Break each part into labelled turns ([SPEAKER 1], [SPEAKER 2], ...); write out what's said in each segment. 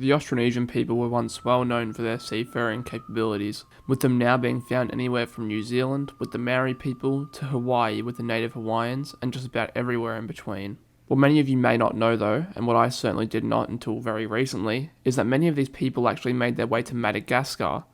[SPEAKER 1] The Austronesian people were once well known for their seafaring capabilities, with them now being found anywhere from New Zealand with the Maori people to Hawaii with the native Hawaiians and just about everywhere in between. What many of you may not know though, and what I certainly did not until very recently, is that many of these people actually made their way to Madagascar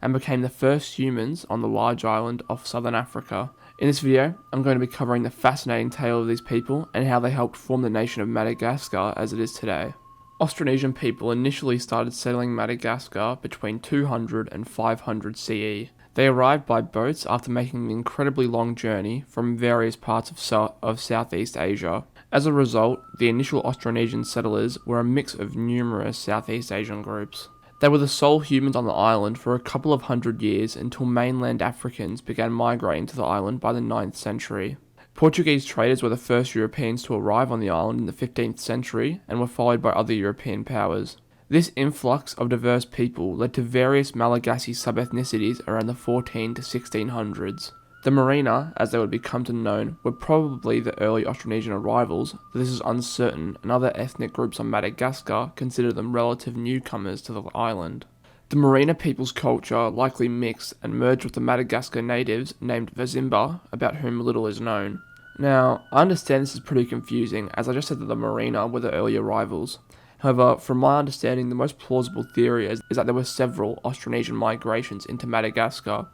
[SPEAKER 1] and became the first humans on the large island off southern Africa. In this video, I'm going to be covering the fascinating tale of these people and how they helped form the nation of Madagascar as it is today. Austronesian people initially started settling Madagascar between 200 and 500 CE. They arrived by boats after making an incredibly long journey from various parts of Southeast Asia. As a result, the initial Austronesian settlers were a mix of numerous Southeast Asian groups. They were the sole humans on the island for a couple of hundred years until mainland Africans began migrating to the island by the 9th century. Portuguese traders were the first Europeans to arrive on the island in the 15th century and were followed by other European powers. This influx of diverse people led to various Malagasy sub-ethnicities around the 14 to 1600s. The Merina, as they would become to known, were probably the early Austronesian arrivals, though this is uncertain, and other ethnic groups on Madagascar consider them relative newcomers to the island. The Merina people's culture likely mixed and merged with the Madagascar natives named Vazimba, about whom little is known. Now, I understand this is pretty confusing, as I just said that the Merina were the early arrivals. However, from my understanding, the most plausible theory is that there were several Austronesian migrations into Madagascar,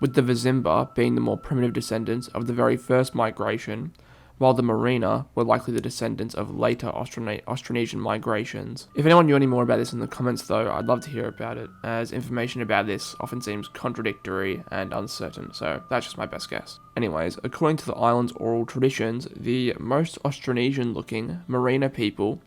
[SPEAKER 1] with the Vazimba being the more primitive descendants of the very first migration, while the Merina were likely the descendants of later Austronesian migrations. If anyone knew any more about this in the comments though, I'd love to hear about it, as information about this often seems contradictory and uncertain, so that's just my best guess. Anyways, according to the island's oral traditions, the most Austronesian looking Merina people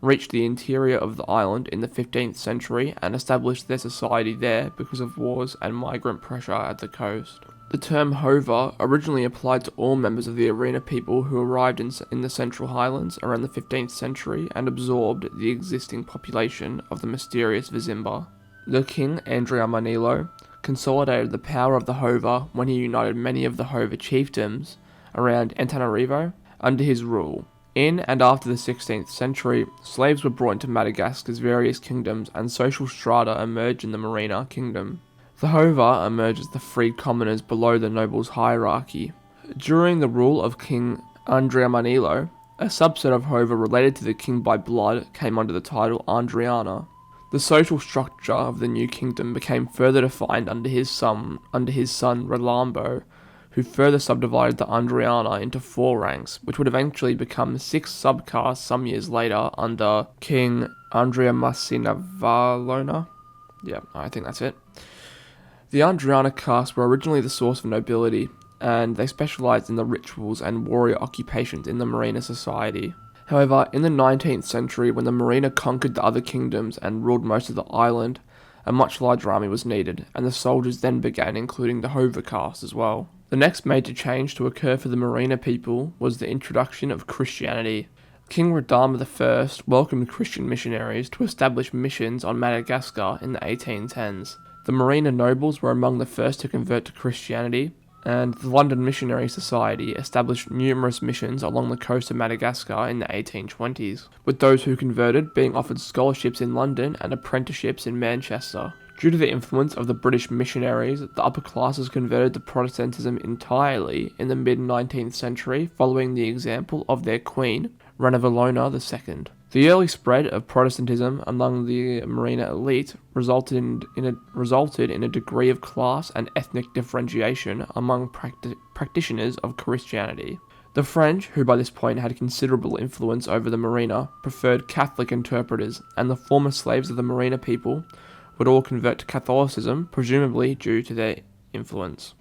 [SPEAKER 1] reached the interior of the island in the 15th century and established their society there because of wars and migrant pressure at the coast. The term Hova originally applied to all members of the Merina people who arrived in the Central Highlands around the 15th century and absorbed the existing population of the mysterious Vazimba. The king, Andrea Manilo, consolidated the power of the Hova when he united many of the Hova chiefdoms around Antananarivo under his rule. In and after the 16th century, slaves were brought into Madagascar's various kingdoms and social strata emerged in the Merina kingdom. The Hova emerged as the freed commoners below the nobles' hierarchy. During the rule of King Andrea Manilo, a subset of Hova related to the king by blood came under the title Andriana. The social structure of the new kingdom became further defined under his son Rolambo, who further subdivided the Andriana into 4 ranks, which would eventually become 6 subcastes some years later under King Andrea Masinavalona. Yeah, I think that's it. The Andriana caste were originally the source of nobility, and they specialised in the rituals and warrior occupations in the Merina society. However, in the 19th century, when the Merina conquered the other kingdoms and ruled most of the island, a much larger army was needed, and the soldiers then began including the Hova caste as well. The next major change to occur for the Merina people was the introduction of Christianity. King Radama I welcomed Christian missionaries to establish missions on Madagascar in the 1810s. The Merina nobles were among the first to convert to Christianity, and the London Missionary Society established numerous missions along the coast of Madagascar in the 1820s, with those who converted being offered scholarships in London and apprenticeships in Manchester. Due to the influence of the British missionaries, the upper classes converted to Protestantism entirely in the mid-19th century following the example of their queen, Ranavalona II. The early spread of Protestantism among the Merina elite resulted in a degree of class and ethnic differentiation among practitioners of Christianity. The French, who by this point had considerable influence over the Merina, preferred Catholic interpreters, and the former slaves of the Merina people would all convert to Catholicism, presumably due to their influence.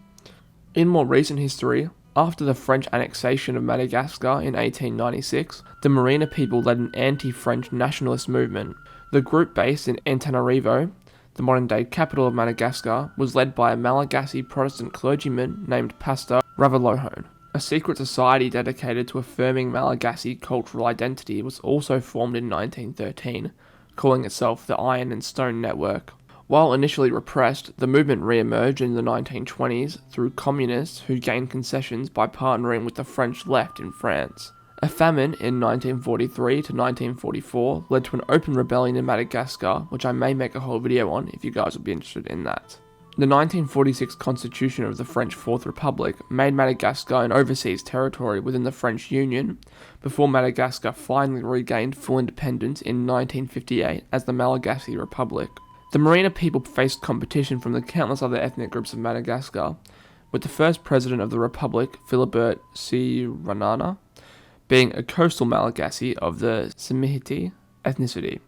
[SPEAKER 1] In more recent history, after the French annexation of Madagascar in 1896, the Merina people led an anti-French nationalist movement. The group, based in Antananarivo, the modern-day capital of Madagascar, was led by a Malagasy Protestant clergyman named Pastor Ravalohone. A secret society dedicated to affirming Malagasy cultural identity was also formed in 1913, calling itself the Iron and Stone Network. While initially repressed, the movement re-emerged in the 1920s through communists who gained concessions by partnering with the French left in France. A famine in 1943 to 1944 led to an open rebellion in Madagascar, which I may make a whole video on if you guys would be interested in that. The 1946 Constitution of the French Fourth Republic made Madagascar an overseas territory within the French Union, before Madagascar finally regained full independence in 1958 as the Malagasy Republic. The Merina people faced competition from the countless other ethnic groups of Madagascar, with the first president of the Republic, Philibert Ranana, being a coastal Malagasy of the Tsimihety ethnicity.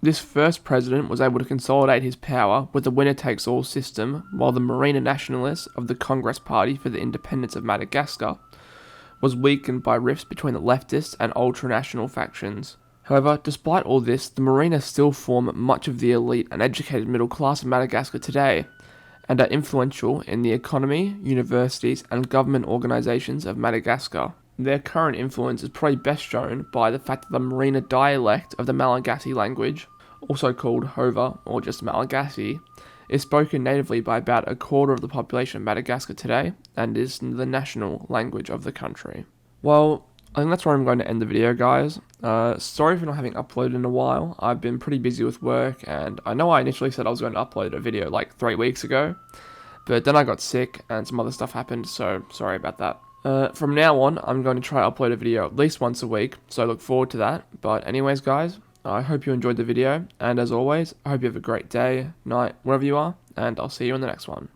[SPEAKER 1] This first president was able to consolidate his power with the winner-takes-all system, while the Merina nationalists of the Congress Party for the Independence of Madagascar was weakened by rifts between the leftist and ultranational factions. However, despite all this, the Merina still form much of the elite and educated middle class of Madagascar today, and are influential in the economy, universities, and government organisations of Madagascar. Their current influence is probably best shown by the fact that the Merina dialect of the Malagasy language, also called Hova or just Malagasy, is spoken natively by about a quarter of the population of Madagascar today, and is the national language of the country. Well, I think that's where I'm going to end the video, guys. Sorry for not having uploaded in a while. I've been pretty busy with work, and I know I initially said I was going to upload a video like 3 weeks ago, but then I got sick and some other stuff happened, so sorry about that. From now on, I'm going to try to upload a video at least once a week, so I look forward to that. But anyways, guys, I hope you enjoyed the video, and as always, I hope you have a great day, night, wherever you are, and I'll see you in the next one.